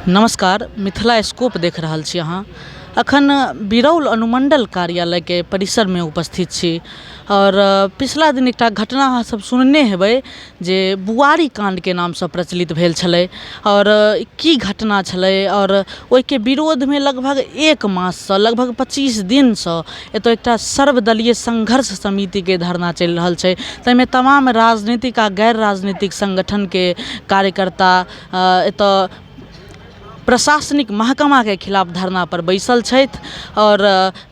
नमस्कार, मिथिला स्कोप देख रहल छी अहाँ। अखन बिरौल अनुमंडल कार्यालय के परिसर में उपस्थित छी और पिछला दिन एकटा घटना अहाँ सब सुनने हेबै जे बुआरी कांड के नाम से प्रचलित भेल छलै और की घटना छलै और ओहि के विरोध में लगभग एक मास से लगभग 25 दिन से एतऽ एकटा सर्वदलीय संघर्ष समिति के धरना चलि रहल छै। ताहिमे तमाम राजनीतिक आ गैर राजनीतिक संगठन के कार्यकर्ता एतऽ प्रशासनिक महकमा के खिलाफ धरना पर बैसल छथि और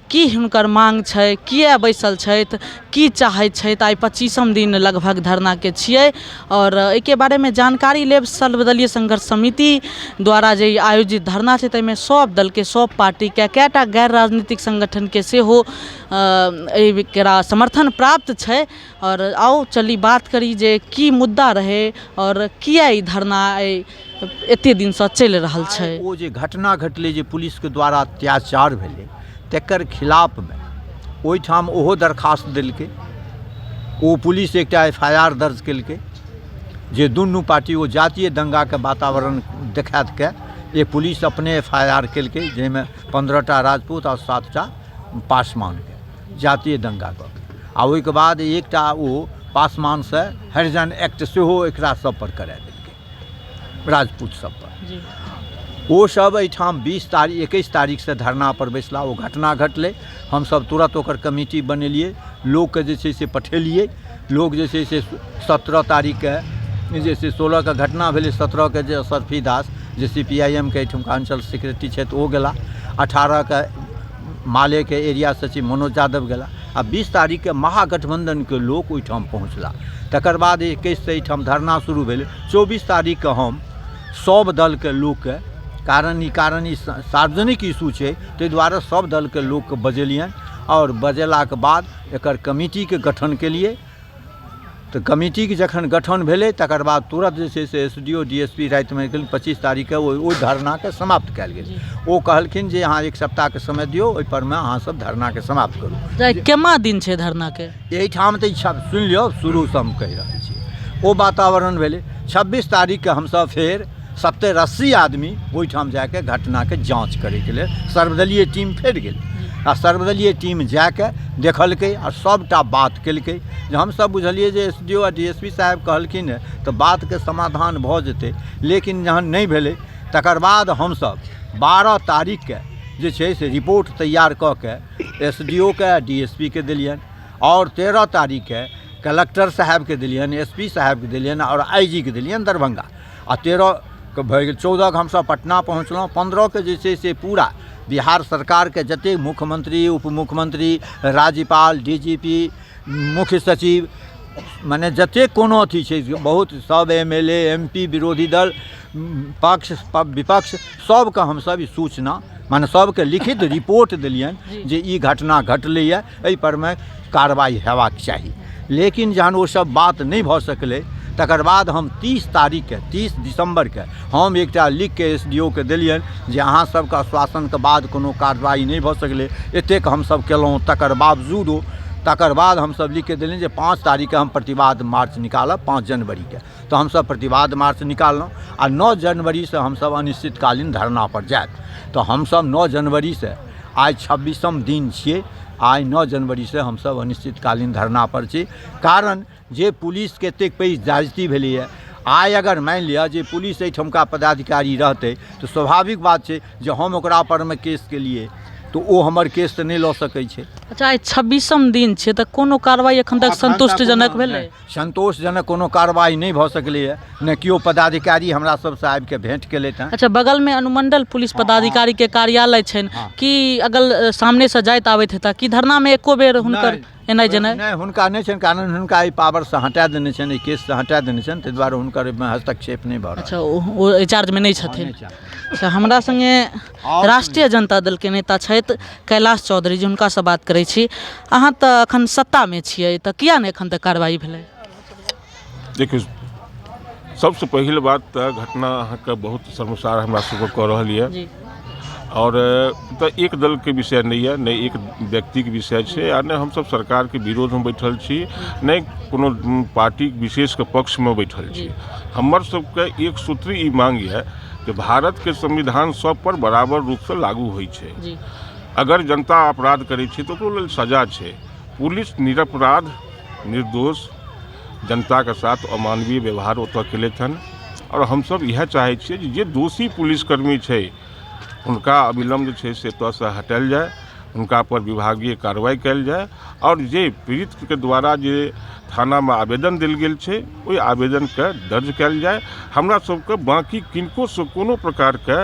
की हुनकर मांग छै, किए बैसल छथि, की चाहैत छथि। आइ 25म दिन लगभग धरना के छियै और एके बारे में जानकारी लेब। सर्वदलीय संघर्ष समिति द्वारा जे आयोजित धरना छै ताहिमे सब दल के, सब पार्टी के, कएटा गैर राजनीतिक संगठन के सेहो एकरा समर्थन प्राप्त छै। और आओ चली बात करी जे की मुद्दा रहे और किए ई धरना एते दिन से चलि रहल छै। ओ जे घटना घटलै जे पुलिस के द्वारा अत्याचार भेलै तकर खिलाफ में ओहिठाम ओहो दरखास्त देलकै। ओ पुलिस एकटा FIR दर्ज केलकै जे दुनू पार्टी ओ जातीय दंगा के वातावरण देखात के ये पुलिस अपने FIR केलकै जाहिमे 15टा राजपूत और 7टा पासवान के जातीय दंगा कऽ के। आ ओहिके बाद एकटा ओ पासवान से हरिजन एक्ट सेहो एकरा सब पर करा देलकै, राजपूत सब पर। वो सब एहिठाम 21 तारीख से धरना पर बैसला। वो घटना घटलै, हम सब तुरंत ओकर कमिटी बनेलिए, लोग के जे छै से पठेलिए। लोग जे छै से 17 तारीख के जे छै 16 के घटना भेलै, 17 के जे सरफी दास जे CPIM के एहिठाम अंचल सेक्रेटरी छथि ओ गेला, 18 के माले के एरिया सचिव मनोज यादव गेला आ 20 तारीख के महागठबंधन के लोग ओहिठाम पहुँचला। तकर बाद 21 से एहिठाम धरना शुरू भेलै। 24 तारीख के हम सब दल के लोग के कारण ई सार्वजनिक इशू छै ताहि दुआरे सब दल के लोग के बजेलियन और बजेला के बाद एकर कमिटी के गठन केलिए। तो कमिटी के जखन गठन भेलै तकर बाद तुरंत जे छै से SDO DSP राति में 25 तारीख के ओहि धरना के समाप्त कयल गेल। ओ कहलखिन जे अहाँ 1 सप्ताह के समय दियौ, ओहि पर में अहाँ सब धरना के समाप्त करू। केमा दिन छै धरना के? एहिठाम तऽ सुनि लियौ, शुरू से हम कहि रहल छी। ओ वातावरण भेलै। 26 तारीख के हमसब फेर 70-80 आदमी ओहिठाम जाके घटना के जाँच करे के लिए सर्वदलीय टीम फेर गेल आ सर्वदलीय टीम जाके देखलकै और सबटा बात केलकै जे हम सब बुझलिए जे SDO आ DSP साहब कहलखिन तो बात के समाधान भऽ जेतै। लेकिन जहन नहीं भेलै तकर बाद हम सब 12 तारीख के जे छै से रिपोर्ट तैयार कऽ के SDO के DSP के दिलियन और 13 तारीख के कलेक्टर साहब के दिलियन, SP साहब के दिलियन और IG के दिलियन दरभंगा। आ 13 के भऽ गेल। 14 के हमसब पटना पहुँचलहुँ। 15 के जे छै से पूरा बिहार सरकार के जते मुख्यमंत्री, उप मुख्यमंत्री, राज्यपाल, DGP, मुख्य सचिव, माने जते कोनो अथी छै बहुत सब MLA, MP, विरोधी दल, पक्ष विपक्ष सबके हमसब ई सूचना माने सबके लिखित रिपोर्ट दिलियन जे ई घटना घटलैए, एहि पर में कार्रवाई हेबाक चाही। लेकिन जहन वो सब बात नहीं भऽ सकलै तकर बाद हम 30 तारीख के 30 दिसंबर के हम एकटा लिख के SDO के दिलियन जे अहाँ सबके आश्वासन के बाद कोनो कार्रवाई नहीं भऽ सकलै, एतेक हमसब केलहुँ। तकर बाद हमसब लिख के दिलियन जे 5 तारीख के हम प्रतिवाद मार्च निकालब, 5 जनवरी के। तो हमसब प्रतिवाद मार्च निकाललहुँ आ 9 जनवरी से हमसब अनिश्चितकालीन धरना पर जायब। तो हमसब 9 जनवरी से आज 26म दिन छियै, आज 9 जनवरी से हमसब अनिश्चितकालीन धरना पर छी। कारण जे पुलिस के एतेक पैघ ज्यादती भेलैए, आइ अगर मानि लिअ जे पुलिस एहिठुमका पदाधिकारी रहतै तो स्वाभाविक बात छै जे हम ओकरा पर में केस केलिए तो ओ हमर केस तऽ नहि लऽ सकै छै। अच्छा, आइ 26म दिन छै तऽ कोनो कार्रवाई एखन तक संतुष्टिजनक भेलै? संतोषजनक कोनो कार्रवाई नहीं भऽ सकलैए, ने केओ पदाधिकारी हमरा सबसँ आबि के भेंट केलथि हैं। अच्छा, बगल में अनुमंडल पुलिस पदाधिकारी के कार्यालय छनि कि अगल सामने से जाइत आबैत हेता कि धरना में एको बेर हुनकर एनाइ जेनाइ? नहीं, हुनका नहीं छनि, कारण हुनका ई पावर से हटा देने छनि, ई केस से हटा देने छनि, ताहि दुआरे हुनकर एहिमे हस्तक्षेप नहीं भऽ रहल। अच्छा, ओ इंचार्ज में नहीं छथिन। अच्छा, हमरा संगे राष्ट्रीय जनता दल के नेता छथि कैलाश चौधरी जी, हुनका से बात करै छी। अहाँ तऽ अखन सत्ता में छियै तऽ किया नहि एखन तक कार्रवाई भेलै? देखियौ, सबसे पहिल बात तऽ घटना अहाँके बहुत शर्मसार हमरा सबके कऽ रहल यऽ और तऽ एक दल के विषय नहीं है, नहीं एक व्यक्ति के विषय है और नहीं हम सब सरकार के विरोध में बैठल छी, नहीं कोनो पार्टी विशेष के पक्ष में बैठल छी। हमर सबके एक सूत्री ई मांग है कि भारत के संविधान सब पर बराबर रूप से लागू होइ छै। जी अगर जनता अपराध करै छै तो ओकरो लेल सजा छै। पुलिस निरपराध निर्दोष जनता के साथ अमानवीय व्यवहार ओतऽ केलथि हन और हमसब इएह चाहै छियै जे दोषी पुलिसकर्मी छै हुनका अविलम्ब जे छै से एतऽसँ हटायल जाय, हुनका पर विभागीय कार्रवाई कयल जाय और जे पीड़ित के द्वारा जे थाना में आवेदन देल गेल छै ओहि आवेदन के दर्ज कयल जाय। हमरा सबके बाकी किनको से कोनो प्रकार के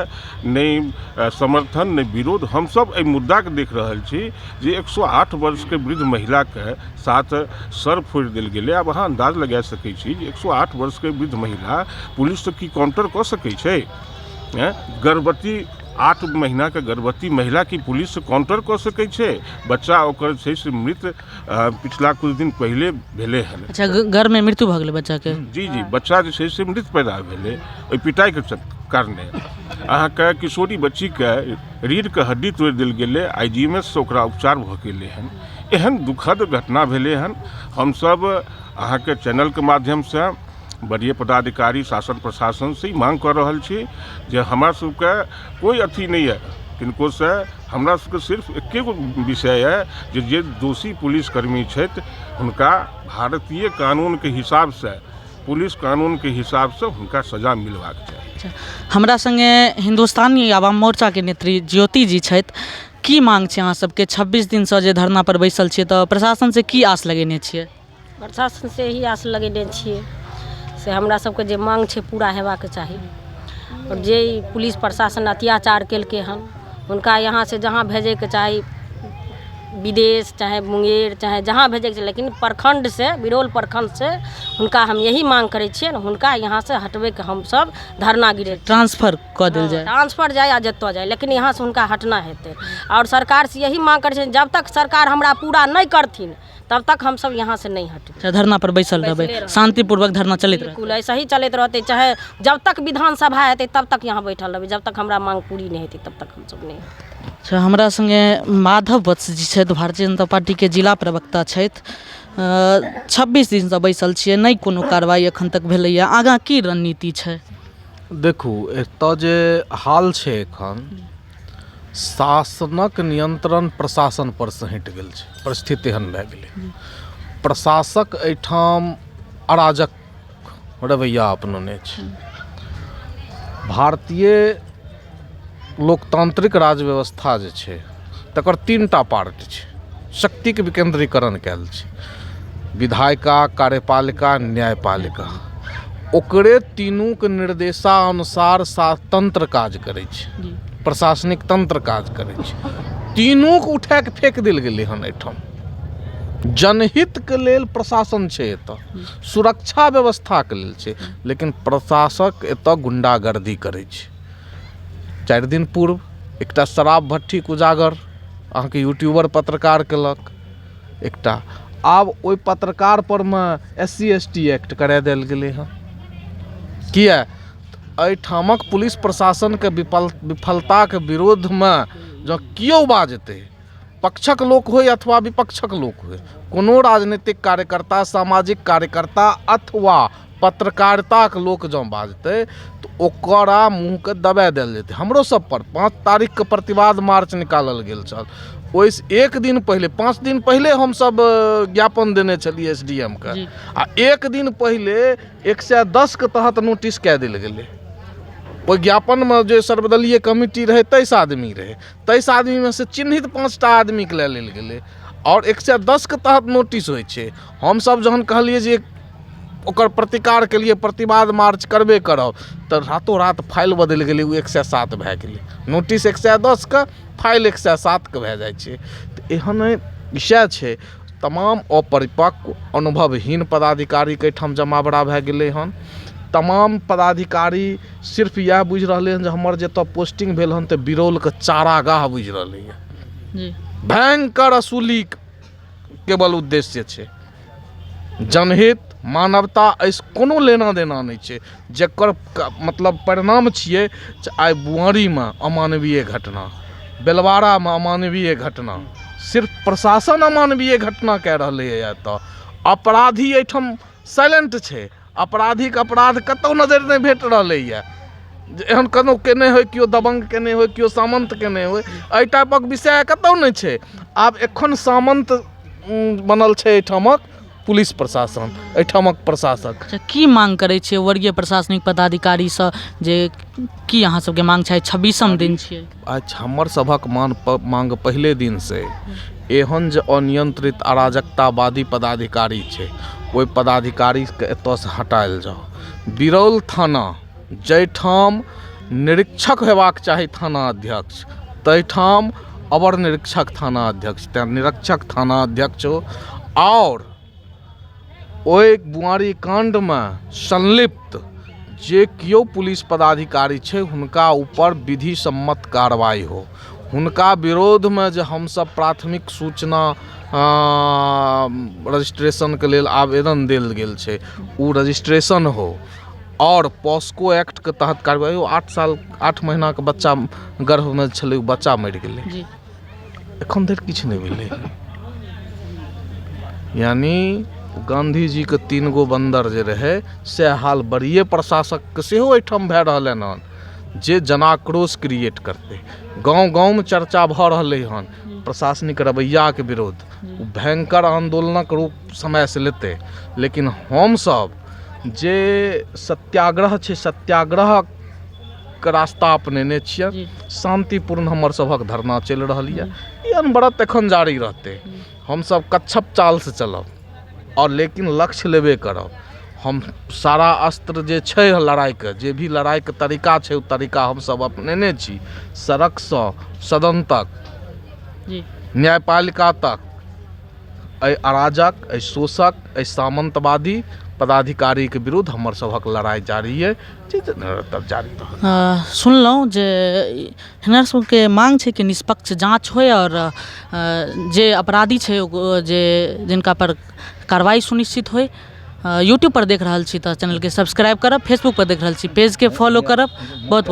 नहीं समर्थन नहीं विरोध। हमसब एहि मुद्दा के देख रहल छी जे 108 वर्ष के वृद्ध महिला के साथ सर फोड़ि देल गेलै। आब अहाँ अंदाज लगा सकै छी जे 108 वर्ष के वृद्ध महिला पुलिस से की काउंटर कऽ सकै छै? गर्भवती 8 महीना के गर्भवती महिला की पुलिस से काउंटर कऽ सकै छै? बच्चा ओकर छै से मृत पिछला कुछ दिन पहले भेलै हन। अच्छा, घर में मृत्यु भऽ गेलै बच्चा के? जी जी, बच्चा जे छै से मृत पैदा भेलै ओहि पिटाई के कारणे। अहाँके किशोरी बच्ची के रीढ़ के हड्डी तोड़ि देल गेलै, IGMS से ओकरा उपचार भऽ गेलै हन। एहन दुखद घटना भेलै हन। हमसब अहाँके चैनल के माध्यम से वरीय पदाधिकारी शासन प्रशासन से ही मांग कर रहल छी जे हमरा सबके कोई अथी नहीं है किनको से। हमरा सबके सिर्फ एके गो विषय है जे दोषी पुलिसकर्मी छथि हुनका भारतीय कानून के हिसाब से, पुलिस कानून के हिसाब से हुनका सजा मिलबाक चाही। अच्छा, हमरा संगे हिंदुस्तानी आवाम मोर्चा के नेत्री ज्योति जी छथि। की मांग छै अहाँ सबके? 26 दिन से जे धरना पर बैसल छियै तऽ प्रशासन से की आस लगेने छियै? प्रशासन से ही आस लगेने छियै से हमरा सबके जे मांग छै पूरा हेबाक चाही। और जे पुलिस प्रशासन अत्याचार केलकै हन हुनका यहाँ से जहाँ भेजैके चाही, विदेश चाहे मुंगेर चाहे जहाँ भेजैके चाही, लेकिन प्रखंड से, बिरौल प्रखंड से हुनका हम यही मांग करै छियै हुनका यहाँ से हटबैके हम सब धरना गिरे, ट्रांसफर कऽ देल जाए। ट्रांसफर जाए या जतऽ जाए, लेकिन यहाँ से हुनका हटना हेतै। और सरकार से यही मांग करै छियै जब तक सरकार हमरा पूरा नहीं करथिन तब तक हम सब यहाँ से नहीं हटें। अच्छा, धरना पर बैसल रहबै, शांतिपूर्वक धरना चलैत रहतै? बिल्कुल ऐसा ही चलते रहते, चाहे जब तक विधानसभा हेतै तब तक यहाँ बैठल रहबै, जब तक हमरा मांग पूरी नहीं हेतै तब तक हम सब नहीं। अच्छा, हमरा संगे माधव वत्स जी छथि, भारतीय जनता पार्टी के जिला प्रवक्ता छथि। 26 दिन से बैसल छियै, नहीं कोनो कार्रवाई अखन तक भेलैए, आगाँ की रणनीति छै? देखू, एतऽ जे हाल छै एखन शासनक नियंत्रण प्रशासन पर से हटि गेल छै। परिस्थिति एहन भए गेलै प्रशासक एहिठाम अराजक रवैया अपनौने छै। भारतीय लोकतांत्रिक राज व्यवस्था जे छै तकर 3टा पार्ट छै। शक्तिके विकेंद्रीकरण कयल छै, विधायिका, कार्यपालिका, न्यायपालिका। ओकरे तीनू के निर्देशानुसार तंत्र काज करै छै, प्रशासनिक तंत्र काज करै छै। तीनू के उठा के फेंक देल गेलै हन एहिठाम। जनहित के लेल प्रशासन छै एतऽ, सुरक्षा व्यवस्था के लेल छै, लेकिन प्रशासक एतऽ गुंडागर्दी करै छै। 4 दिन पूर्व एकटा शराब भट्ठीक उजागर अहाँके यूट्यूबर पत्रकार केलक एकटा। आब ओहि पत्रकार पर में SC ST एक्ट करा देल गेलै हन। किया? एहिठामक पुलिस प्रशासन के विफलता के विरोध में जँ कियो बाजतै, पक्षक लोक होय अथवा विपक्षक लोक होय, कोनो राजनीतिक कार्यकर्ता, सामाजिक कार्यकर्ता अथवा पत्रकारिता के लोक जँ बाजतै तो ओकरा मुँह के दबा देल जेतै। हमरो सब पर 5 तारीख के प्रतिवाद मार्च निकालल गेल छल। ओहिसँ 1 दिन पहले, 5 दिन पहले हम सब ज्ञापन देने छलिए SDM के, आ 1 दिन पहले 110 के तहत नोटिस कऽ देल गेलै। ओहि ज्ञापन में जो सर्वदलीय कमिटी रहे 23 आदमी रहे, 23 आदमी में से चिन्हित 5टा आदमी के लेल गेलै और 110 के तहत नोटिस होइ छै। हम सब जहन कहलिए जे ओकर प्रतिकार के लिए प्रतिवाद मार्च करबे करब तऽ रातों रात फाइल बदल गेलै, ओ 107 भए गेलै। नोटिस 110 के, फाइल 107 के भए जाइ छै। तऽ एहन विषय छै। तमाम अपरिपक्व अनुभवहीन पदाधिकारी के एहिठाम जमावड़ा भए गेलै हन। तमाम पदाधिकारी सिर्फ यह बुझि रहले हन जे हमर जतऽ पोस्टिंग भेल हन तऽ बिरौल के चारागाह बुझि रहले हैं। भयंकर असूली केवल उद्देश्य छै। जनहित, मानवता ऐसे कोनो लेना देना नहीं छै। जकर मतलब परिणाम छियै आइ बुआरी में अमानवीय घटना, बेलवाड़ा में अमानवीय घटना, सिर्फ प्रशासन अमानवीय घटना कह रहले है। तऽ अपराधी एहिठाम साइलेंट छै। अपराधी के अपराध कतौ नजर नहीं भेट रहले है। एहन कोनो केने होइ केओ दबंग केने होइ केओ सामंत केने होइ एहि टाइपक विषय कतौ नहि छै। आब एखन सामंत बनल छै एहिठामक पुलिस प्रशासन, एहिठामक प्रशासक। अच्छा, की मांग करै छियै वर्गीय प्रशासनिक पदाधिकारीसँ, जे की अहाँ सबके मांग छै? 26म दिन छियै। आज हमर सभक मांग पहले दिन से एहन जे अनियंत्रित अराजकतावादी पदाधिकारी छै ओहि पदाधिकारीके एतऽसँ हटाएल जाओ। बिरौल थाना जाहिठाम निरीक्षक हेबाक चाही थाना अध्यक्ष, ताहिठाम अवर निरीक्षक थाना अध्यक्ष, निरीक्षक थाना अध्यक्ष हो, और ओहि बुआरी कांडमे संलिप्त जे किओ पुलिस पदाधिकारी छै हुनका ऊपर विधि सम्मत कार्रवाई हो। हुनका विरोधमे जे हमसब प्राथमिक सूचना रजिस्ट्रेशनके लेल आवेदन देल गेल छै ओ रजिस्ट्रेशन हो, और पॉस्को एक्टके तहत कार्रवाई हो। 8 महीनाके बच्चा गर्भमे छलै, ओ बच्चा मरि गेलै, एखन धरि किछु नहि भेलै। यानी गांधी जी के 3 गो बंदर जे रहे से हाल वरीय प्रशासक सेहो एहिठाम भए रहल हन, जे जनाक्रोश क्रिएट करते। गांव गांवमे चर्चा भऽ रहलै हन प्रशासनिक रवैयाके विरोध, भयंकर आंदोलनक रूप समय से लेते। लेकिन हमसब जे सत्याग्रह छै सत्याग्रहके रास्ता अपनेने छियै, शांतिपूर्ण हमर सभक धरना चलि रहल यऽ, ई अनवरत एखन जारी रहतै। हमसब कच्छप चाल से चलब और लेकिन लक्ष्य लेबे करब। हम सारा अस्त्र जे छै लड़ाइके, जे भी लड़ाइके तरीका छै ओ तरीका हमसब अपनेने छी। सड़कसँ सदन तक, न्यायपालिका तक, एहि अराजक, एहि शोषक, एहि सामंतवादी पदाधिकारीके विरुद्ध हमर सभक लड़ाई जारी है, जे निरंतर जारी रहत। सुनलहुँ जे हिनकर सबके मांग छै कि निष्पक्ष जांच होय और जे अपराधी छै जे जिनका पर कार्रवाई सुनिश्चित होय। यूट्यूब पर देख रहल छी तऽ चैनल के सब्सक्राइब करब, फेसबुक पर देख रहल छी पेज के फॉलो करब। बहुत बहुत